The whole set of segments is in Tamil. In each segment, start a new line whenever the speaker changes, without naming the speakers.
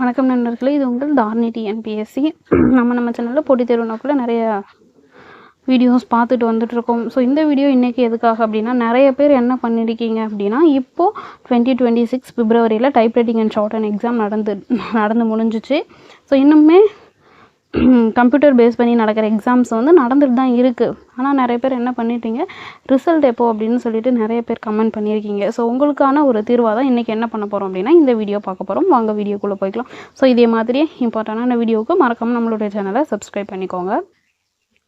வணக்கம் நண்பர்களே, இது உங்கள் தாரணி டிஎன்பிஎஸ்சி. நம்ம சேனலில் போட்டித் தேர்வு நோக்கில் நிறைய வீடியோஸ் பார்த்துட்டு வந்துட்டுருக்கோம். ஸோ இந்த வீடியோ இன்றைக்கி எதுக்காக அப்படின்னா, நிறைய பேர் என்ன பண்ணியிருக்கீங்க அப்படின்னா, இப்போது 2026 பிப்ரவரியில் typewriting and short and exam நடந்து முடிஞ்சிச்சு. ஸோ இன்னுமே கம்ப்யூட்டர் பேஸ் பண்ணி நடக்கிற எக்ஸாம்ஸ் வந்து நடந்துட்டு தான் இருக்குது. ஆனால் நிறைய பேர் என்ன பண்ணிட்டீங்க, ரிசல்ட் எப்போ அப்படின்னு சொல்லிட்டு நிறைய பேர் கமெண்ட் பண்ணியிருக்கீங்க. ஸோ உங்களுக்கான ஒரு தீர்வாக தான் இன்றைக்கி என்ன பண்ண போகிறோம் அப்படின்னா, இந்த வீடியோ பார்க்க போகிறோம். வாங்க வீடியோக்குள்ளே போய்க்கலாம். ஸோ இதே மாதிரியே இம்பார்ட்டண்டான வீடியோவுக்கு மறக்காமல் நம்மளுடைய சேனலை சப்ஸ்கிரைப் பண்ணிக்கோங்க.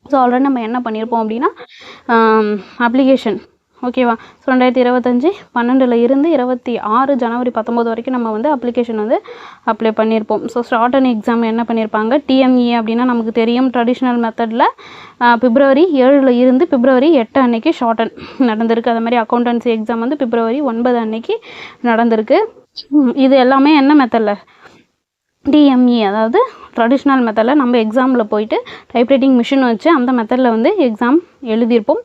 ஸோ ஆல்ரெடி நம்ம என்ன பண்ணியிருப்போம் அப்படின்னா, அப்ளிகேஷன் ஓகேவா. ஸோ 2025 12 இருந்து 26 ஜனவரி 19 வரைக்கும் நம்ம வந்து அப்ளிகேஷன் வந்து அப்ளை பண்ணியிருப்போம். ஸோ ஷார்ட் அண்ட் எக்ஸாம் என்ன பண்ணியிருப்பாங்க, டிஎம்இ அப்படின்னா நமக்கு தெரியும், ட்ரெடிஷ்னல் மெத்தடில் பிப்ரவரி 7 இருந்து பிப்ரவரி 8 அன்னைக்கு ஷார்ட் அண்ட் நடந்திருக்கு. அது மாதிரி அக்கௌண்டன்சி எக்ஸாம் வந்து பிப்ரவரி 9 அன்னைக்கு நடந்திருக்கு. இது எல்லாமே என்ன மெத்தடில், டிஎம்இ அதாவது ட்ரெடிஷ்னல் மெத்தடில் நம்ம எக்ஸாமில் போயிட்டு டைப்ரைட்டிங் மிஷின் வச்சு அந்த மெத்தடில் வந்து எக்ஸாம் எழுதியிருப்போம்.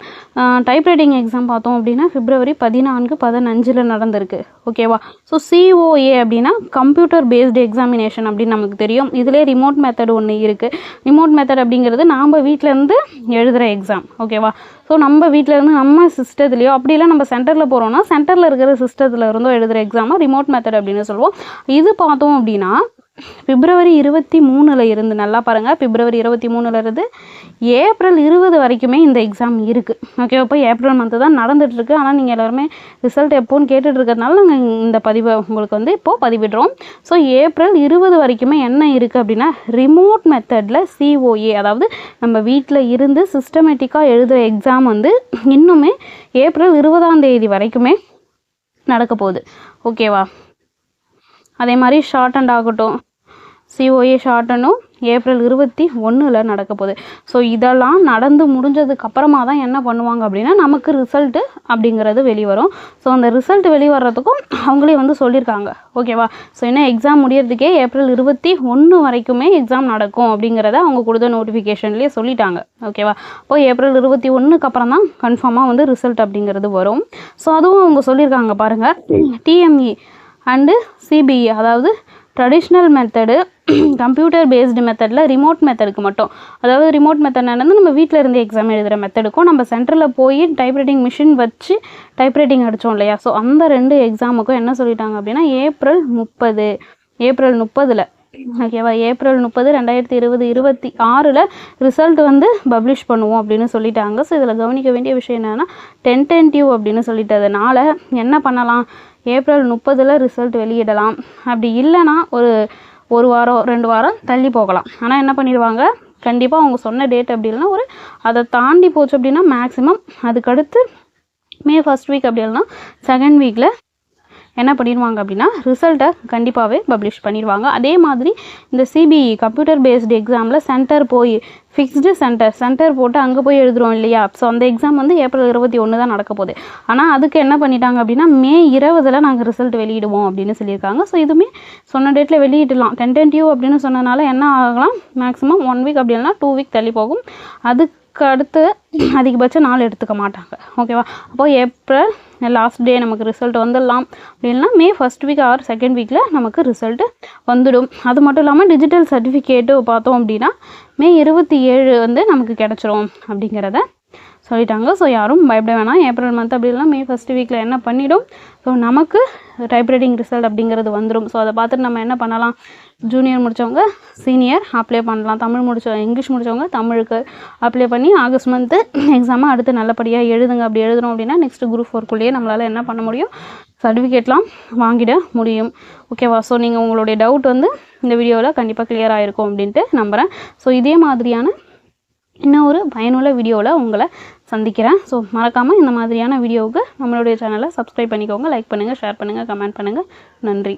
டைப்ரைட்டிங் எக்ஸாம் பார்த்தோம் அப்படின்னா பிப்ரவரி 14-15 நடந்திருக்கு. ஓகேவா. ஸோ சிஓஏ அப்படின்னா கம்ப்யூட்டர் பேஸ்டு எக்ஸாமினேஷன் அப்படின்னு நமக்கு தெரியும். இதிலே ரிமோட் மெத்தட் ஒன்று இருக்குது. ரிமோட் மெத்தட் அப்படிங்கிறது நாம் வீட்டிலேருந்து எழுதுகிற எக்ஸாம். ஓகேவா. ஸோ நம்ம வீட்டிலேருந்து நம்ம சிஸ்டத்துலேயோ அப்படிலாம் நம்ம சென்டரில் போகிறோன்னா சென்டரில் இருக்கிற சிஸ்டத்தில் இருந்தோ எழுதுகிற எக்ஸாமை ரிமோட் மெத்தட் அப்படின்னு சொல்லுவோம். இது பார்த்தோம் அப்படின்னா பிப்ரவரி 23 இருந்து, நல்லா பாருங்கள், பிப்ரவரி 23 இருந்து ஏப்ரல் 20 வரைக்குமே இந்த எக்ஸாம் இருக்குது. ஓகே. இப்போ ஏப்ரல் மந்த்து தான் நடந்துகிட்ருக்கு. ஆனால் நீங்கள் எல்லாருமே ரிசல்ட் எப்போன்னு கேட்டுட்ருக்கிறதுனால நாங்கள் இந்த பதிவை உங்களுக்கு வந்து இப்போது பதிவிடுறோம். ஸோ ஏப்ரல் 20 வரைக்குமே என்ன இருக்குது அப்படின்னா, ரிமோட் மெத்தடில் சிஓஏ அதாவது நம்ம வீட்டில் இருந்து சிஸ்டமேட்டிக்காக எழுதுகிற எக்ஸாம் வந்து இன்னுமே ஏப்ரல் 20 வரைக்குமே நடக்க போகுது. ஓகேவா. அதே மாதிரி ஷார்ட் அண்ட் ஆகட்டும், சிஓஏ ஷார்ட் அண்டும் ஏப்ரல் 21 நடக்க போகுது. ஸோ இதெல்லாம் நடந்து முடிஞ்சதுக்கப்புறமா தான் என்ன பண்ணுவாங்க அப்படின்னா, நமக்கு ரிசல்ட்டு அப்படிங்கிறது வெளிவரும். ஸோ அந்த ரிசல்ட் வெளிவரத்துக்கும் அவங்களே வந்து சொல்லியிருக்காங்க. ஓகேவா. ஸோ என்ன எக்ஸாம் முடியறதுக்கே ஏப்ரல் 21 வரைக்குமே எக்ஸாம் நடக்கும் அப்படிங்கிறத அவங்க கொடுத்த நோட்டிஃபிகேஷன்லேயே சொல்லிட்டாங்க. ஓகேவா. அப்போ ஏப்ரல் 21 அப்புறம் தான் கன்ஃபார்மாக வந்து ரிசல்ட் அப்படிங்கிறது வரும். ஸோ அதுவும் அவங்க சொல்லியிருக்காங்க பாருங்கள், டிஎம்இ அண்டு சிபிஇ அதாவது ட்ரெடிஷ்னல் மெத்தடு கம்ப்யூட்டர் பேஸ்டு மெத்தடில் ரிமோட் மெத்தடுக்கு மட்டும், அதாவது ரிமோட் மெத்தட் என்னென்னா நம்ம வீட்டில் இருந்து எக்ஸாம் எழுதுகிற மெத்தடுக்கும் நம்ம சென்டரில் போய் டைப்ரைட்டிங் மிஷின் வச்சு டைப்ரைட்டிங் அடித்தோம் இல்லையா. ஸோ அந்த 2 எக்ஸாமுக்கும் என்ன சொல்லிட்டாங்க அப்படின்னா, ஏப்ரல் 30 ஓகேவா. ஏப்ரல் 30 2026 ரிசல்ட் வந்து பப்ளிஷ் பண்ணுவோம் அப்படின்னு சொல்லிட்டாங்க. ஸோ இதில் கவனிக்க வேண்டிய விஷயம் என்னென்னா, டென்டென்டிவ் அப்படின்னு சொல்லிட்டதுனால என்ன பண்ணலாம், ஏப்ரல் 30 ரிசல்ட் வெளியிடலாம். அப்படி இல்லைனா ஒரு வாரம் 2 வாரம் தள்ளி போகலாம். ஆனால் என்ன பண்ணிடுவாங்க, கண்டிப்பாக அவங்க சொன்ன டேட் அப்படி இல்லைனா அதை தாண்டி போச்சு அப்படின்னா மேக்ஸிமம் அதுக்கடுத்து மே 1st வீக் அப்படி இல்லைனா 2nd வீக்கில் என்ன பண்ணிடுவாங்க அப்படின்னா ரிசல்ட்டை கண்டிப்பாகவே பப்ளிஷ் பண்ணிடுவாங்க. அதே மாதிரி இந்த சிபிஇ கம்ப்யூட்டர் பேஸ்டு எக்ஸாமில் சென்டர் போய் ஃபிக்ஸ்டு சென்டர் போட்டு அங்கே போய் எழுதுகிறோம் இல்லையா. ஸோ அந்த எக்ஸாம் வந்து ஏப்ரல் 21 தான் நடக்க போகுது. ஆனால் அதுக்கு என்ன பண்ணிட்டாங்க அப்படின்னா, மே 20 நாங்கள் ரிசல்ட் வெளியிடுவோம் அப்படின்னு சொல்லியிருக்காங்க. ஸோ இதுவுமே சொன்ன டேட்டில் வெளியிடலாம். டென்டென்டிவ் அப்படின்னு சொன்னதுனால என்ன ஆகலாம், மேக்ஸிமம் 1 வீக் அப்படி இல்லைனா 2 வீக் தள்ளி போகும். அதுக்கு அடுத்து அதிகபட்சம் நாள் எடுத்துக்க மாட்டாங்க. ஓகேவா. அப்போது ஏப்ரல் லாஸ்ட் டே நமக்கு ரிசல்ட் வந்துடலாம். அப்படின்னா மே 1st வீக் ஆர் 2nd வீக்கில் நமக்கு ரிசல்ட்டு வந்துடும். அது மட்டும் இல்லாமல் டிஜிட்டல் சர்டிஃபிகேட்டு பார்த்தோம் அப்படின்னா மே 27 வந்து நமக்கு கிடச்சிரும் அப்படிங்கிறத சொல்லிட்டாங்க. ஸோ யாரும் பயப்பட வேணாம். ஏப்ரல் மந்த் அப்படி இல்லைனா மே 1st வீக்கில் என்ன பண்ணிடும், ஸோ நமக்கு டைப்ரைட்டிங் ரிசல்ட் அப்படிங்கிறது வந்துடும். ஸோ அதை பார்த்துட்டு நம்ம என்ன பண்ணலாம், ஜூனியர் முடித்தவங்க சீனியர் அப்ளை பண்ணலாம். இங்கிலீஷ் முடித்தவங்க தமிழுக்கு அப்ளை பண்ணி ஆகஸ்ட் மந்த்து எக்ஸாமை அடுத்து நல்லபடியாக எழுதுங்க. அப்படி எழுதுனோம் அப்படின்னா நெக்ஸ்ட்டு குரூப் 4க்குள்ளேயே நம்மளால் என்ன பண்ண முடியும், சர்டிஃபிகேட்லாம் வாங்கிட முடியும். ஓகேவா. ஸோ நீங்கள் உங்களுடைய டவுட் வந்து இந்த வீடியோவில் கண்டிப்பாக கிளியர் ஆகிருக்கும் அப்படின்ட்டு நம்புகிறேன். ஸோ இதே மாதிரியான இன்னும் ஒரு பயனுள்ள வீடியோவில் உங்களை சந்திக்கிறேன். ஸோ மறக்காமல் இந்த மாதிரியான வீடியோவுக்கு நம்மளுடைய சேனலை சப்ஸ்கிரைப் பண்ணிக்கோங்க. லைக் பண்ணுங்கள், ஷேர் பண்ணுங்கள், கமெண்ட் பண்ணுங்கள். நன்றி.